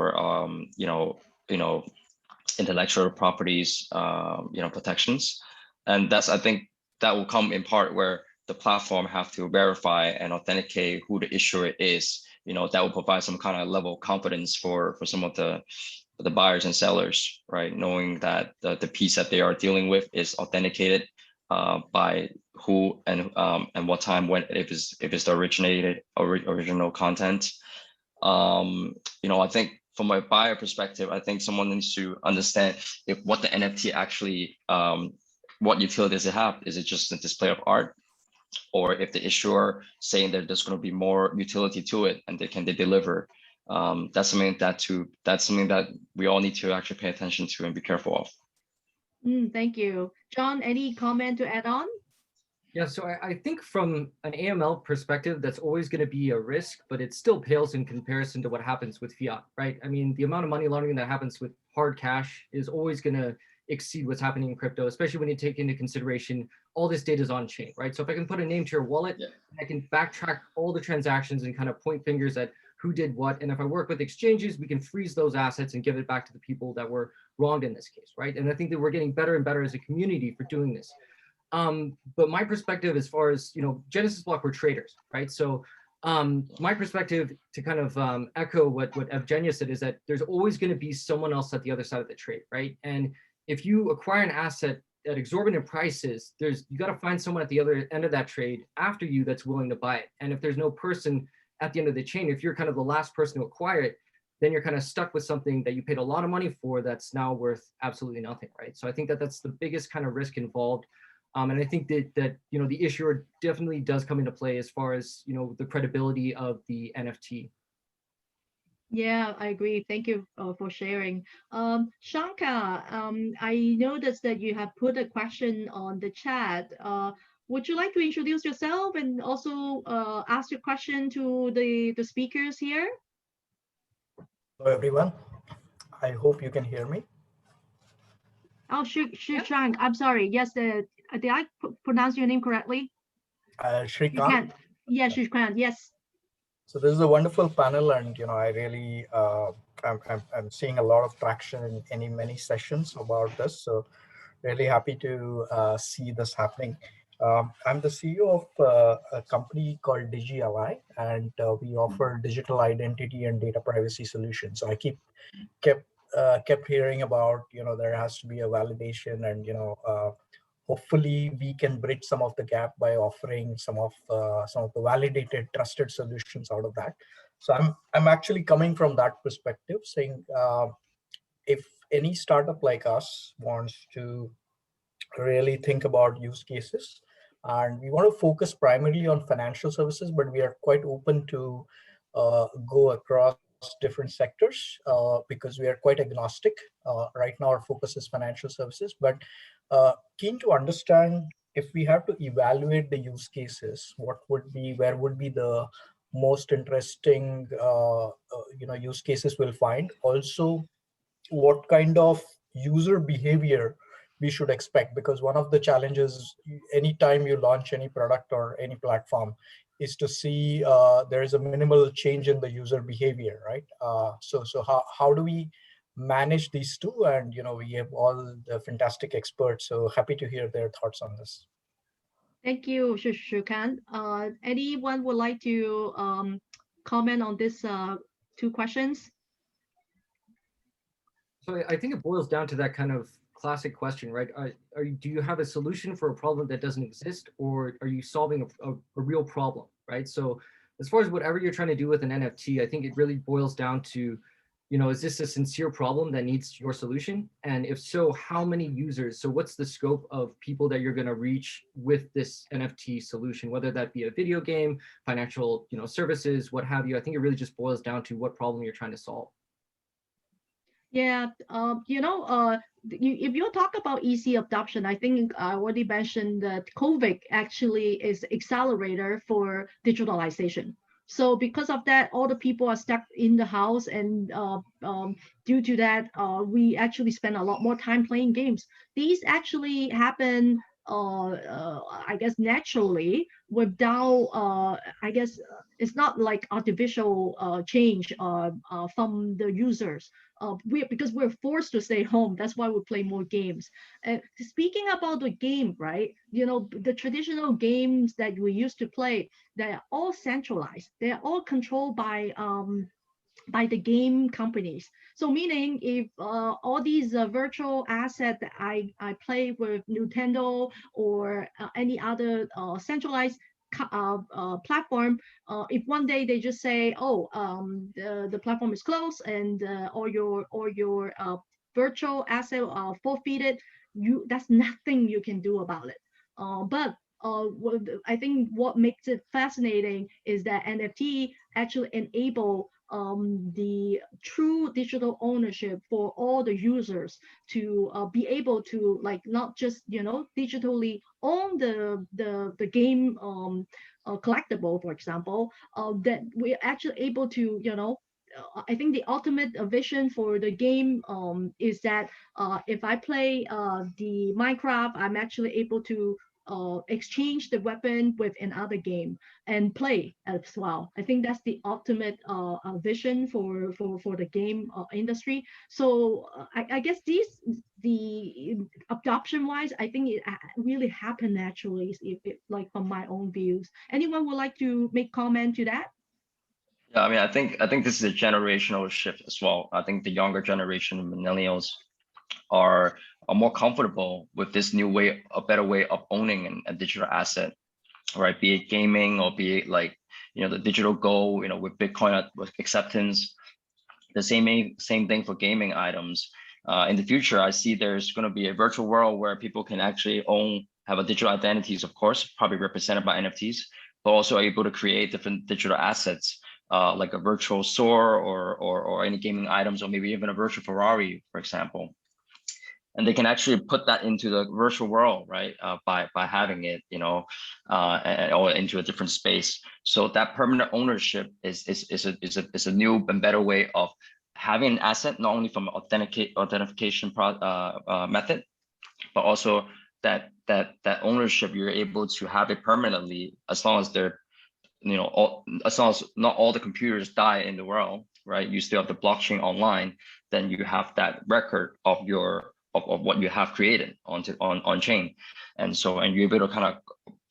intellectual properties, protections. And I think that will come in part where the platform have to verify and authenticate who the issuer is. That will provide some kind of level of confidence for some of the buyers and sellers, right? Knowing that the piece that they are dealing with is authenticated by who and what time, when, if it's the original content. I think from a buyer perspective, I think someone needs to understand what the NFT actually, what utility does it have? Is it just a display of art? Or if the issuer saying that there's going to be more utility to it and they deliver, that's something that we all need to actually pay attention to and be careful of. Thank you. John, any comment to add on? Yeah, so I think from an AML perspective, that's always going to be a risk, but it still pales in comparison to what happens with fiat, right? I mean, the amount of money laundering that happens with hard cash is always going to exceed what's happening in crypto, especially when you take into consideration all this data is on chain, right? So if I can put a name to your wallet, I can backtrack all the transactions and kind of point fingers at who did what. And if I work with exchanges, we can freeze those assets and give it back to the people that were wronged in this case, right? And I think that we're getting better and better as a community for doing this. But my perspective, as far as, Genesis Block, we're traders, right? So my perspective, to kind of echo what Evgenia said, is that there's always going to be someone else at the other side of the trade, right? And if you acquire an asset at exorbitant prices, you got to find someone at the other end of that trade after you that's willing to buy it. And if there's no person at the end of the chain, if you're kind of the last person to acquire it, then you're kind of stuck with something that you paid a lot of money for that's now worth absolutely nothing, right? So I think that that's the biggest kind of risk involved. And I think that the issuer definitely does come into play as far as, the credibility of the NFT. Yeah, I agree. Thank you for sharing. Shanka, I noticed that you have put a question on the chat. Would you like to introduce yourself and also ask your question to the speakers here? Hello, everyone. I hope you can hear me. Oh, Shank, I'm sorry. Yes, did I pronounce your name correctly? Shrikant. Yes, Shrikant, yes. So this is a wonderful panel, and I really I'm seeing a lot of traction in many sessions about this. So really happy to see this happening. I'm the CEO of a company called DigiAli, and we offer digital identity and data privacy solutions. So I kept hearing about there has to be a validation, and hopefully we can bridge some of the gap by offering some of the validated, trusted solutions out of that. So I'm actually coming from that perspective, saying if any startup like us wants to really think about use cases, and we want to focus primarily on financial services, but we are quite open to go across different sectors because we are quite agnostic. Right now, our focus is financial services, but keen to understand if we have to evaluate the use cases, where would be the most interesting use cases we'll find. Also, what kind of user behavior we should expect, because one of the challenges anytime you launch any product or any platform is to see there is a minimal change in the user behavior, right? So how do we manage these two? And we have all the fantastic experts, so happy to hear their thoughts on this. Thank you, Shukan. Anyone would like to comment on this two questions? So I think it boils down to that kind of classic question, right? Do you have a solution for a problem that doesn't exist, or are you solving a real problem, right? So as far as whatever you're trying to do with an NFT, I think it really boils down to, is this a sincere problem that needs your solution? And if so, how many users? So what's the scope of people that you're going to reach with this NFT solution, whether that be a video game, financial, services, what have you? I think it really just boils down to what problem you're trying to solve. Yeah, if you talk about easy adoption, I think I already mentioned that COVID actually is accelerator for digitalization. So because of that, all the people are stuck in the house, and due to that, we actually spend a lot more time playing games. These actually happen, I guess, naturally without, I guess, it's not like artificial change from the users. Because we're forced to stay home, that's why we play more games. Speaking about the game, right? The traditional games that we used to play, they're all centralized. They're all controlled by the game companies. So meaning if all these virtual assets that I play with Nintendo or any other centralized platform, if one day they just say, oh, the platform is closed and all your virtual asset are forfeited, that's nothing you can do about it. But I think what makes it fascinating is that NFT actually enable the true digital ownership for all the users to be able to, like, not just digitally own the game collectible, for example, that we're actually able to I think the ultimate vision for the game is that if I play the Minecraft, I'm actually able to exchange the weapon with another game and play as well. I think that's the ultimate vision for the game industry. So I guess the adoption wise, I think it really happened naturally, like from my own views. Anyone would like to make comment to that? Yeah, I mean, I think this is a generational shift as well. I think the younger generation, millennials, are more comfortable with this new way, a better way of owning a digital asset, right? Be it gaming or be it like, the digital gold, with Bitcoin with acceptance. The same thing for gaming items. In the future, I see there's going to be a virtual world where people can actually have a digital identities, of course, probably represented by NFTs, but also able to create different digital assets, like a virtual sword or any gaming items, or maybe even a virtual Ferrari, for example. And they can actually put that into the virtual world, right? By having it, or into a different space. So that permanent ownership is a new and better way of having an asset, not only from authentication method, but also that ownership, you're able to have it permanently as long as they're as long as not all the computers die in the world, right? You still have the blockchain online, then you have that record of what you have created on chain. And you're able to kind of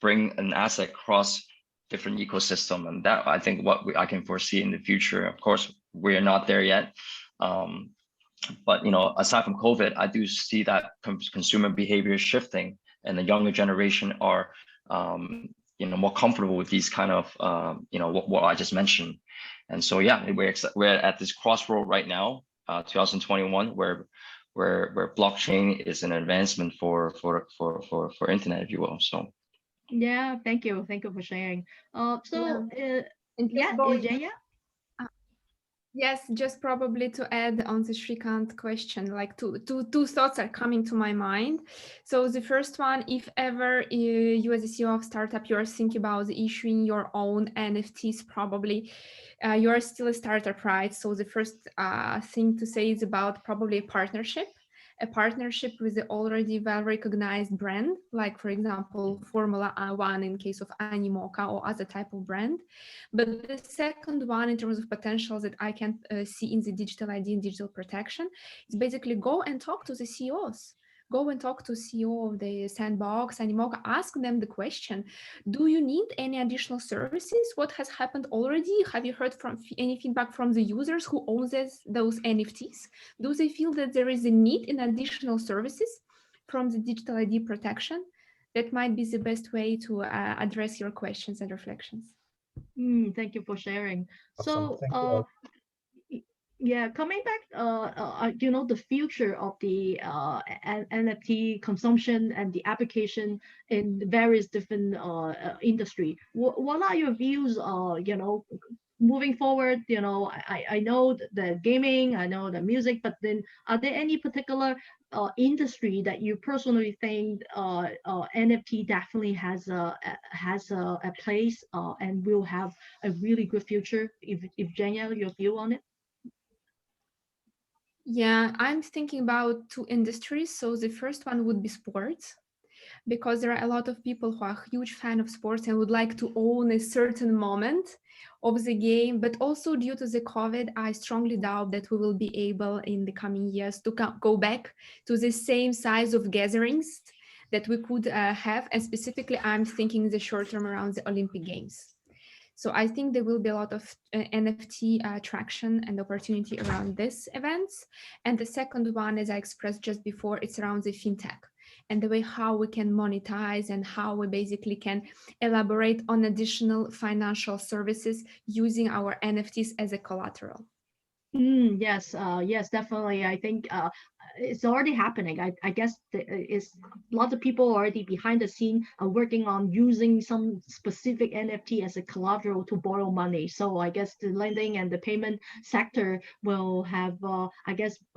bring an asset across different ecosystem. And that, I think, I can foresee in the future. Of course, we're not there yet. But aside from COVID, I do see that consumer behavior is shifting, and the younger generation are more comfortable with these kind of what I just mentioned. And so yeah, we're at this crossroad right now, 2021, where blockchain is an advancement for internet, if you will. So yeah, thank you for sharing. Yeah, Bowie, Evgenia? yes, just probably to add on the Shrikant question, like two thoughts are coming to my mind. So the first one, if ever you as a CEO of startup, you are thinking about issuing your own NFTs, probably you are still a startup, right? So the first thing to say is about probably a partnership with the already well-recognized brand, like for example, Formula One in case of Animoca or other type of brand. But the second one, in terms of potentials that I can see in the digital ID and digital protection, is basically go and talk to the CEOs. Go and talk to CEO of the Sandbox, Animoca, ask them the question, do you need any additional services? What has happened already? Have you heard from any feedback from the users who own those NFTs? Do they feel that there is a need in additional services from the digital ID protection? That might be the best way to address your questions and reflections. Thank you for sharing. Awesome. So, yeah, coming back, the future of the NFT consumption and the application in various different industry. What are your views? Moving forward, I know the gaming, I know the music, but then are there any particular industry that you personally think NFT definitely has a place and will have a really good future? If Evgenia, your view on it? Yeah, I'm thinking about two industries. So the first one would be sports, because there are a lot of people who are huge fan of sports and would like to own a certain moment of the game. But also due to the COVID, I strongly doubt that we will be able in the coming years to go back to the same size of gatherings that we could have. And specifically, I'm thinking the short term around the Olympic Games. So I think there will be a lot of NFT traction and opportunity around this events. And the second one, as I expressed just before, it's around the fintech and the way how we can monetize and how we basically can elaborate on additional financial services using our NFTs as a collateral. Yes, definitely. I think it's already happening. I guess it's lots of people already behind the scene are working on using some specific NFT as a collateral to borrow money. So I guess the lending and the payment sector will have,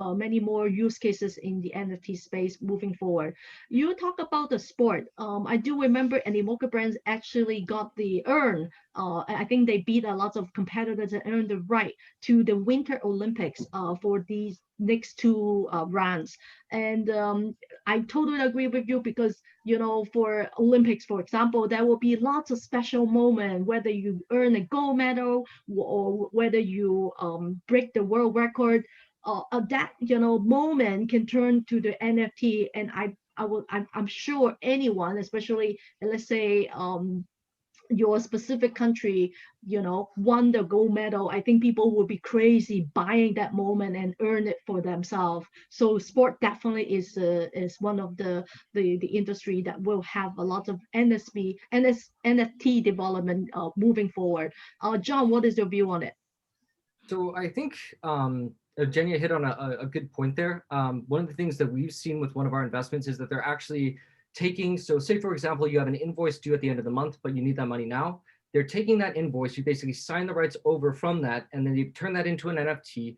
many more use cases in the NFT space moving forward. You talk about the sport. I do remember Animoca Brands actually got the earn. I think they beat a lot of competitors and earned the right to the Winter Olympics for these next two rounds. And I totally agree with you because, for Olympics, for example, there will be lots of special moments, whether you earn a gold medal or whether you break the world record. That moment can turn to the NFT, and I'm sure anyone, especially let's say your specific country, won the gold medal, I think people will be crazy buying that moment and earn it for themselves. So sport definitely is one of the industry that will have a lot of NFT development moving forward. John, what is your view on it? So I think Evgenia hit on a good point there. One of the things that we've seen with one of our investments is that they're actually taking, so say for example, you have an invoice due at the end of the month, but you need that money now. They're taking that invoice, you basically sign the rights over from that, and then you turn that into an NFT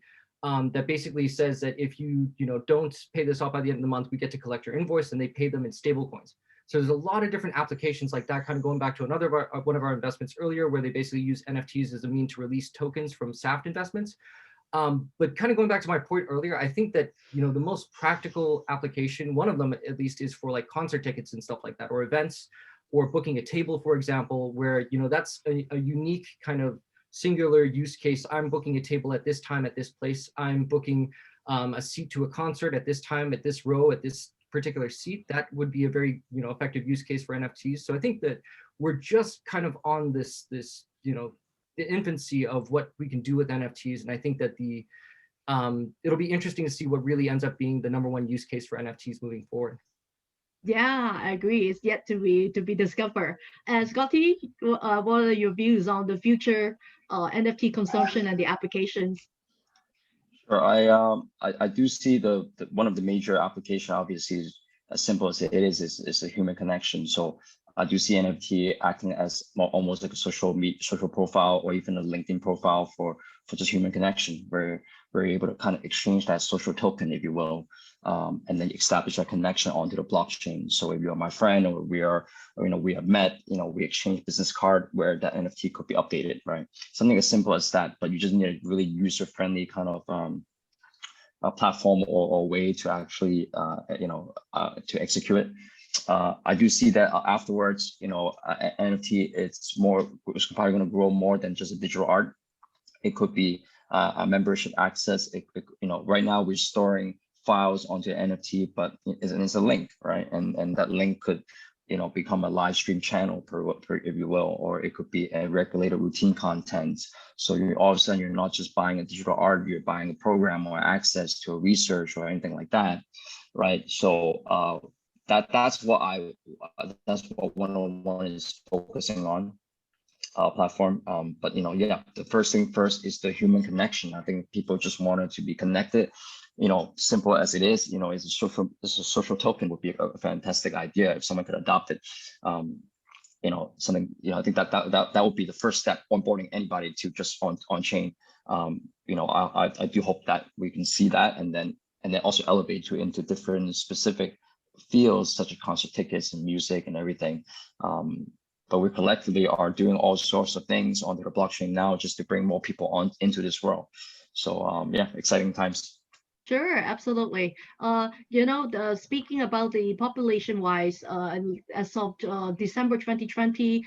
that basically says that if you don't pay this off by the end of the month, we get to collect your invoice, and they pay them in stable coins. So there's a lot of different applications like that, kind of going back to one of our investments earlier, where they basically use NFTs as a mean to release tokens from SAFT investments. But kind of going back to my point earlier, I think that the most practical application, one of them at least, is for like concert tickets and stuff like that, or events. or booking a table, for example, where, you know, that's a unique kind of singular use case. I'm booking a table at this time, at this place. I'm booking a seat to a concert at this time, at this row, at this particular seat. That would be a very, you know, effective use case for NFTs. So I think that we're just kind of on this, you know, the infancy of what we can do with NFTs. And I think that it'll be interesting to see what really ends up being the #1 use case for NFTs moving forward. Yeah, I agree. It's yet to be discovered. And Scottie, what are your views on the future NFT consumption and the applications? Sure. I do see the one of the major application, obviously, is as simple as it is a human connection. So I do see NFT acting as almost like a social profile, or even a LinkedIn profile for just human connection, where we're able to kind of exchange that social token, if you will, and then establish a connection onto the blockchain. So if you're my friend, or we have met, you know, we exchange business card where that NFT could be updated, right? Something as simple as that, but you just need a really user-friendly kind of a platform or way to actually, to execute it. I do see that afterwards, you know, NFT, it's probably going to grow more than just a digital art. It could be a membership access. You know, right now we're storing files onto NFT, but it's a link, right? And that link could, you know, become a live stream channel, if you will, or it could be a regulated routine content. So all of a sudden, you're not just buying a digital art, you're buying a program or access to a research or anything like that, right? So that's what 101 is focusing on. Platform, but you know, yeah, the first thing first is the human connection. I think people just wanted to be connected, you know, simple as it is, you know, it's a social token would be a fantastic idea if someone could adopt it. You know, something, you know, I think that would be the first step onboarding anybody to just on chain. You know, I do hope that we can see that, and then also elevate into different specific fields such as concert tickets and music and everything. But we collectively are doing all sorts of things onto the blockchain now just to bring more people into this world. So yeah, exciting times. Sure, absolutely. You know, speaking about the population-wise, as of December 2020,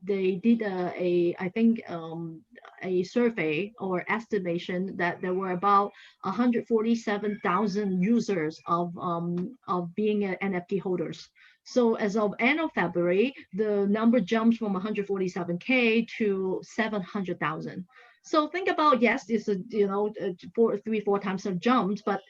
they did a survey or estimation that there were about 147,000 users of being NFT holders. So as of end of February, the number jumps from 147K to 700,000. So think about, yes, it's a, you know, 4 times of jumps, but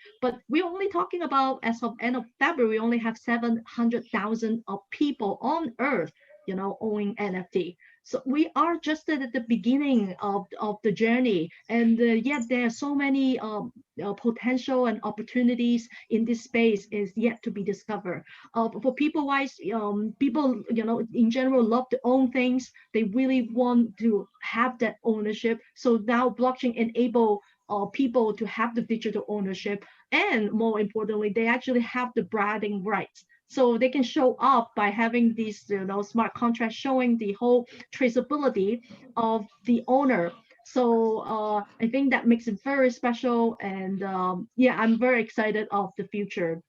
we're only talking about as of end of February, we only have 700,000 of people on Earth, you know, owning NFT. So we are just at the beginning of the journey, and yet there are so many potential and opportunities in this space is yet to be discovered. For people wise, people, you know, in general love to own things. They really want to have that ownership. So now blockchain enable people to have the digital ownership, and more importantly, they actually have the branding rights. So they can show up by having these, you know, smart contracts showing the whole traceability of the owner. So I think that makes it very special, and yeah, I'm very excited of the future.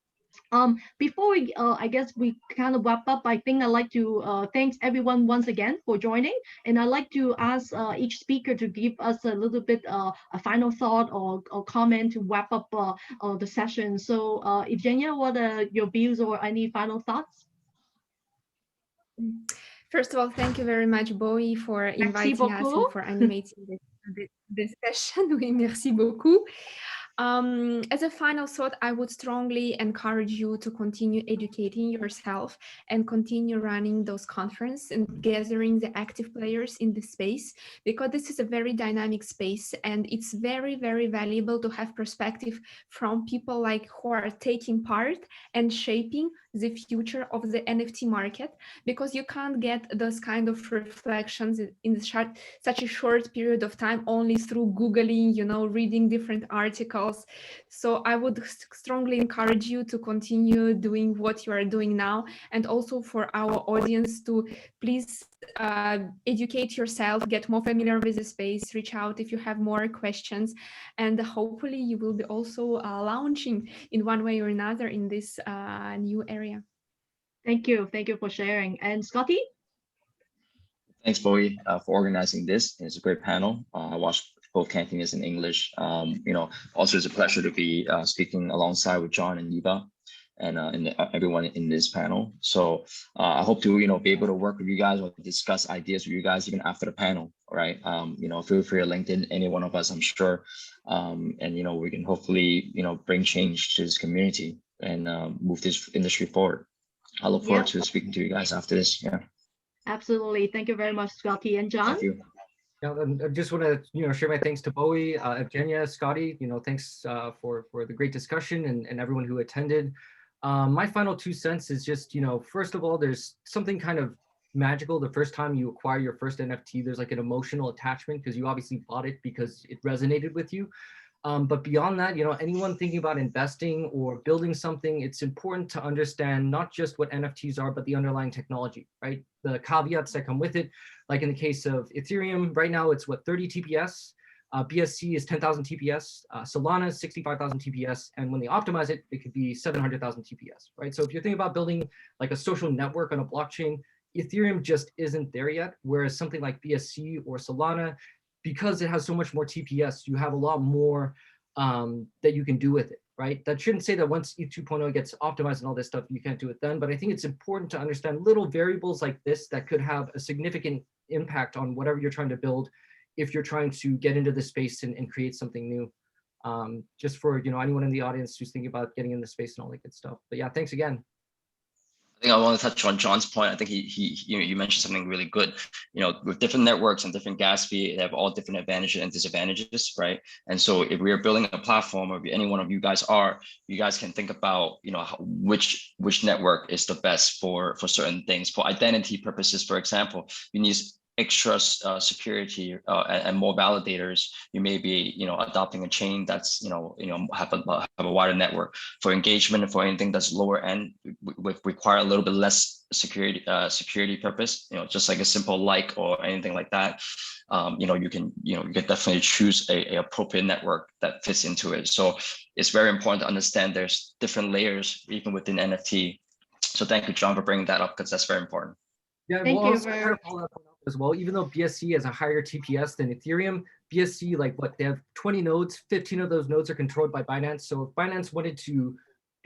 Before we, I guess we kind of wrap up, I think I'd like to thank everyone once again for joining. And I'd like to ask each speaker to give us a little bit a final thought or comment to wrap up the session. So Evgenia, what are your views or any final thoughts? First of all, thank you very much, Bowie, for inviting us and for animating this session. Oui, merci beaucoup. As a final thought, I would strongly encourage you to continue educating yourself and continue running those conferences and gathering the active players in the space, because this is a very dynamic space, and it's very, very valuable to have perspective from people like who are taking part and shaping the future of the NFT market, because you can't get those kind of reflections in such a short period of time only through Googling, you know, reading different articles. So I would strongly encourage you to continue doing what you are doing now, and also for our audience to please educate yourself, get more familiar with the space, reach out if you have more questions, and hopefully you will be also launching in one way or another in this new area. Thank you for sharing. And Scottie? Thanks, Bowie, for organizing this. It's a great panel. I watched both Cantonese and English. Also it's a pleasure to be speaking alongside with John and Eva and everyone in this panel. So I hope to, be able to work with you guys or discuss ideas with you guys even after the panel, right? Feel free to LinkedIn any one of us, I'm sure. And, we can hopefully, bring change to this community and move this industry forward. I look forward to speaking to you guys after this. Yeah. Absolutely. Thank you very much, Scottie. And John? Thank you. Yeah, I just want to, share my thanks to Bowie, Evgenia, Scottie. Thanks for the great discussion and everyone who attended. My final 2 cents is just, first of all, there's something kind of magical the first time you acquire your first NFT. There's like an emotional attachment because you obviously bought it because it resonated with you. But beyond that, anyone thinking about investing or building something, it's important to understand not just what NFTs are, but the underlying technology, right? The caveats that come with it. Like in the case of Ethereum, right now it's what, 30 TPS, BSC is 10,000 TPS, Solana is 65,000 TPS, and when they optimize it, it could be 700,000 TPS, right? So if you're thinking about building like a social network on a blockchain, Ethereum just isn't there yet, whereas something like BSC or Solana, because it has so much more TPS, you have a lot more that you can do with it, right? That shouldn't say that once ETH 2.0 gets optimized and all this stuff, you can't do it then, but I think it's important to understand little variables like this that could have a significant impact on whatever you're trying to build if you're trying to get into the space and create something new. Just for anyone in the audience who's thinking about getting in the space and all that good stuff. But yeah, thanks again. I think I want to touch on John's point. I think you mentioned something really good. With different networks and different gas fee, they have all different advantages and disadvantages, right? And so if we are building a platform, or if any one of you guys are, you guys can think about, which network is the best for certain things. For identity purposes, for example, you need extra security and more validators. You may be adopting a chain that's have a wider network. For engagement and for anything that's lower end, require a little bit less security purpose, just like a simple like or anything like that. You can definitely choose a appropriate network that fits into it. So it's very important to understand there's different layers even within NFT. So thank you, John, for bringing that up, because that's very important. Yeah, Thank you very as well. Even though BSC has a higher TPS than Ethereum, BSC, they have 20 nodes, 15 of those nodes are controlled by Binance. So if Binance wanted to,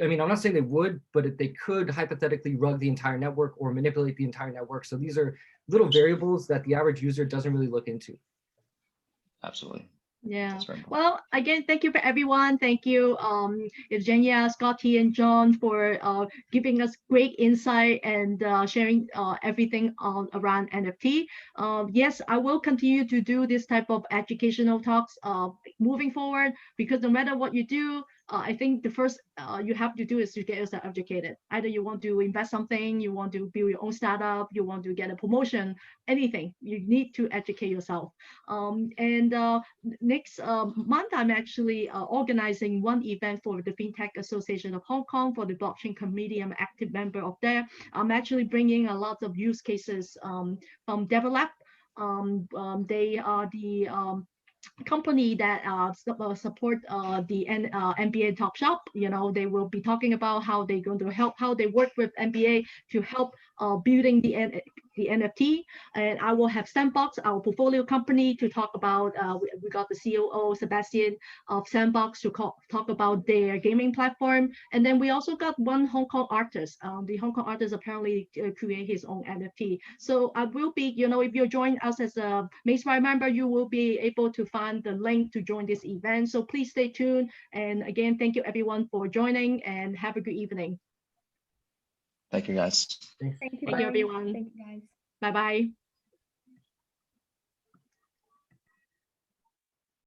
I'm not saying they would, but if they could hypothetically rug the entire network or manipulate the entire network. So these are little variables that the average user doesn't really look into. Absolutely. Yeah. Well, again, thank you for everyone. Thank you, Evgenia, Scottie, and John for giving us great insight and sharing everything around NFT. Yes, I will continue to do this type of educational talks moving forward, because no matter what you do, I think the first you have to do is to get yourself educated. Either you want to invest something, you want to build your own startup, you want to get a promotion, anything, you need to educate yourself. Next month, I'm actually organizing one event for the FinTech Association of Hong Kong for the blockchain committee. I'm an active member of there. I'm actually bringing a lot of use cases from Develop. They are the company that support the NBA Top Shop. They will be talking about how they're going to help, how they work with NBA to help building the NFT. And I will have Sandbox, our portfolio company, to talk about, we got the COO, Sebastian of Sandbox, to talk about their gaming platform. And then we also got one Hong Kong artist. The Hong Kong artist apparently create his own NFT. So I will be, if you join us as a MaGESpire member, you will be able to find the link to join this event. So please stay tuned. And again, thank you everyone for joining, and have a good evening. Thank you, guys. Thank you, Thank you, everyone. Thank you, guys. Bye-bye.